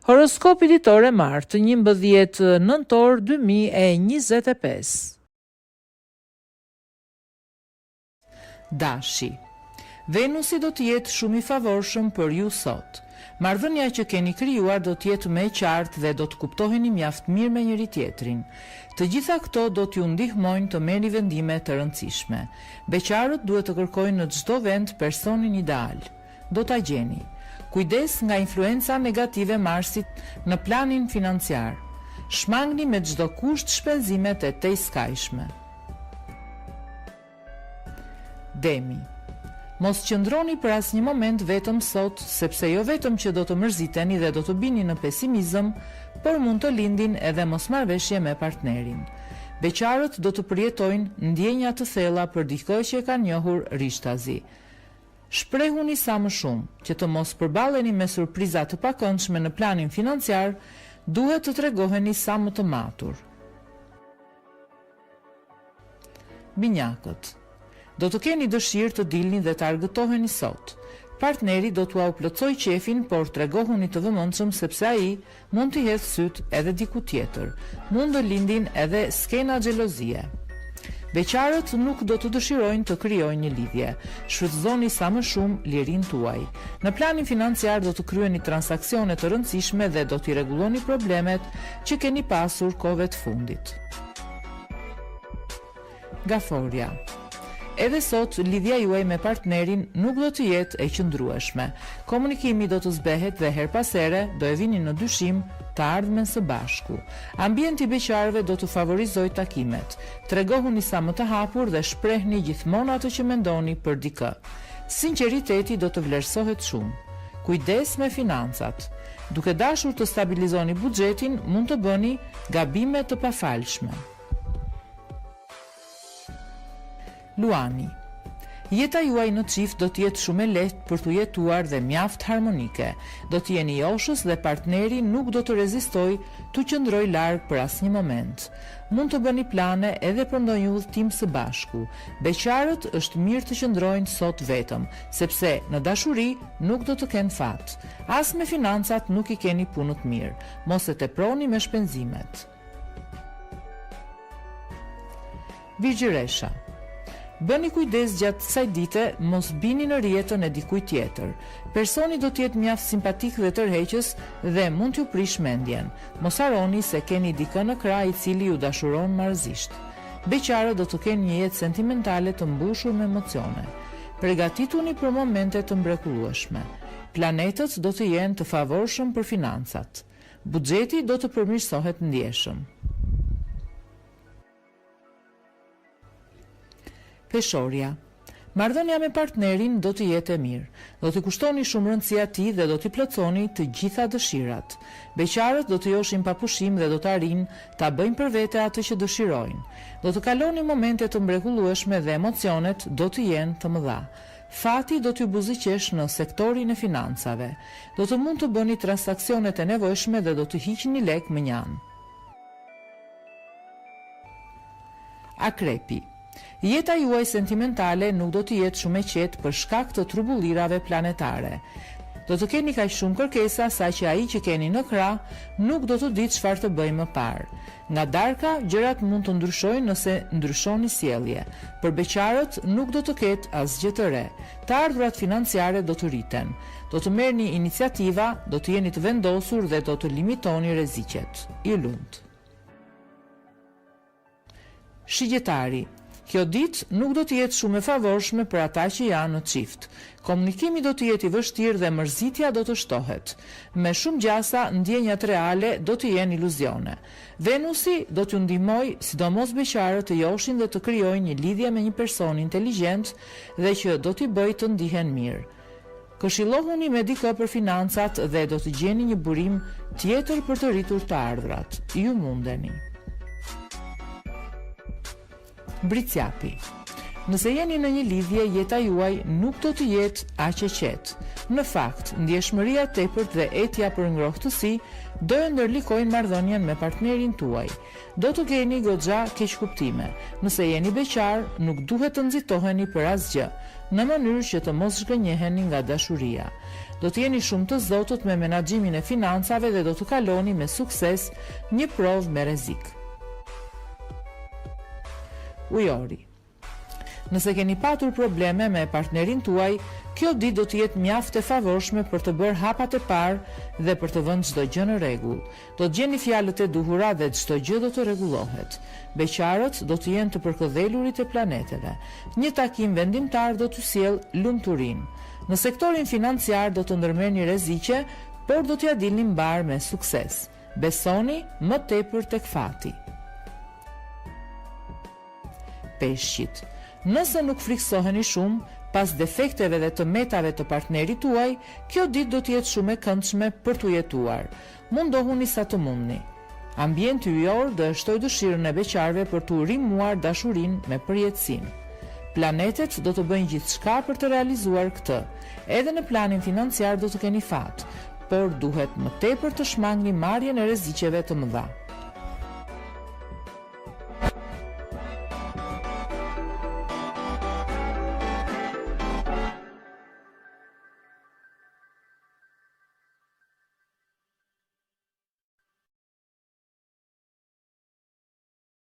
Horoskopi ditore Mart, 11 nëntor 2025. Dashi. Venusi do të jetë shumë i favorshëm për ju sot. Marrëdhënia që keni krijuar do të jetë më e qartë dhe do të kuptoheni mjaft mirë me njëri tjetrin. Të gjitha këto do t'ju ndihmojnë të merrni vendime të rëndësishme. Beqarët duhet të kërkojnë në çdo vend personin ideal. Do ta gjeni. Kujdes nga influenca negative Marsit në planin financiar. Shmangni me çdo kusht shpenzimet e tejskajshme. Demi. Mos qëndroni për asnjë moment vetëm sot, sepse jo vetëm që do të mërziteni dhe do të bini në pesimizëm, por mund të lindin edhe mosmarrveshje me partnerin. Beqarët do të përjetojnë ndjenja të thella për dikë që e kanë njohur rishtazi. Shprehuni sa më shumë që të mos përballeni me surpriza të pakëndshme në planin financiar, duhet të tregoheni sa më të matur. Binjakët. Do të keni dëshirë të dilni dhe të argëtoheni sot. Partneri do t'ua plotësoj qefin, por tregohuni të vëmendshëm sepse ai mund t'i hedhë syt edhe diku tjetër. Mund të lindin edhe skena xhelozie. Beqarët nuk do të dëshirojnë të krijojnë një lidhje. Shfrytëzoni sa më shumë lirinë tuaj. Në planin financiar do të kryeni transaksione të rëndësishme dhe do t'i rregulloni problemet që keni pasur kohëve të fundit. Gaforia. Edhe sot, lidhja juaj me partnerin nuk do të jetë e qëndrueshme. Komunikimi do të zbehet dhe her pas here do e vini në dyshim të ardhmen së bashku. Ambienti i beqarëve do të favorizojë takimet. Tregohuni sa më të hapur dhe shprehni gjithmonë atë që mendoni për dikë. Sinqeriteti do të vlerësohet shumë. Kujdes me financat. Duke dashur të stabilizoni buxhetin, mund të bëni gabime të pafalshme. Luani. Jeta juaj në çift do të jetë shumë e lehtë për t'u jetuar dhe mjaft harmonike. Do të jeni joshës dhe partneri nuk do të rezistojë t'u qëndrojë larg për asnjë moment. Mund të bëni plane edhe për ndonjë udhëtim së bashku. Beqarët është mirë të qëndrojnë sot vetëm, sepse në dashuri nuk do të kenë fat. As me financat nuk i keni punë të mirë. Mos e teproni me shpenzimet. Virgjëresha. Bëni kujdes gjatë kësaj dite, mos bini në rjetën e dikujt tjetër. Personi do të jetë mjaft simpatik dhe tërheqës dhe mund t'ju prish mendjen. Mos harroni se keni dikë në krah i cili ju dashuron marrëzisht. Beqarët do të kenë një jetë sentimentale të mbushur me emocione. Përgatituni për momente të mrekullueshme. Planetët do të jenë të favorshëm për financat. Buxheti do të përmirësohet ndjeshëm. Peshorja. Marrëdhënia me partnerin do të jetë e mirë. Do t'i kushtoni shumë rëndësi atij dhe do t'i plotësoni të gjitha dëshirat. Beqarët do të joshin pa pushim dhe do të arrijnë ta bëjnë për vete atë që dëshirojnë. Do të kaloni momente të mrekullueshme dhe emocionet do të jenë të mëdha. Fati do t'ju buzëqesh në sektorin e financave. Do të mund të bëni transaksionet e nevojshme dhe do të hiqni lek më njanë. Akrepi. Jeta juaj sentimentale nuk do të jetë shumë e qetë për shkak të trubullirave planetare. Do të keni kaq shumë kërkesa sa që ai që keni në krah nuk do të ditë çfarë të bëjë më parë. Nga darka, gjërat mund të ndryshojnë nëse ndryshoni sjellje. Për beqarët nuk do të ketë asgjë të re. Të ardhurat financiare do të rriten. Do të merrni iniciativa, do të jeni të vendosur dhe do të limitoni rreziqet. I lumt. Shigjetari. Kjo ditë nuk do të jetë shumë e favorshme për ata që janë në çift. Komunikimi do të jetë i vështirë dhe mërzitja do të shtohet. Me shumë gjasa, ndjenjat reale do të jenë iluzione. Venusi do t'ju ndihmojë, sidomos beqarët të joshin dhe të krijojnë një lidhje me një person inteligjent dhe që do t'i bëjë të ndihen mirë. Këshillohuni me dikë për financat dhe do të gjeni një burim tjetër për të rritur të ardhurat. Ju mundeni. Bricjapi. Nëse jeni në një lidhje, jeta juaj nuk do të jetë aq e qetë. Në fakt, ndjeshmëria tepërt dhe etja për ngrohtësi do e ndërlikojnë marrëdhënien me partnerin tuaj. Do të keni goxha keqkuptime. Nëse jeni beqar, nuk duhet të nxitoheni për asgjë, në mënyrë që të mos zhgënjeheni nga dashuria. Do të jeni shumë të zotët me menaxhimin e financave dhe do të kaloni me sukses një provë me rrezik. Ujori. Nëse keni patur probleme me partnerin tuaj, kjo ditë do të jetë mjaft e favorshme për të bërë hapat e parë dhe për të vënë çdo gjë në rregull. Do të gjeni fjalët e duhura dhe çdo gjë do të rregullohet. Beqarët do të jenë të përkëdhelurit e planeteve. Një takim vendimtar do t'ju sjellë lumturinë. Në sektorin financiar do të ndërmerrni rreziqe, por do t'ja dilni mbar me sukses. Besoni më tepër tek fati. Peshqit. Nëse nuk friksoheni shumë, pas defekteve dhe të metave të partnerit tuaj, kjo ditë do të jetë shumë e këndshme për t'u jetuar. Mundohuni sa të mundni. Ambienti yjor do e shtoj dëshirën e beqarëve për t'u rrimuar dashurinë me përjetësim. Planetet do të bëjnë gjithçka për të realizuar këtë. Edhe në planin financiar do të keni fat, por duhet më tepër të shmangni marrjen e rreziqeve të mëdha.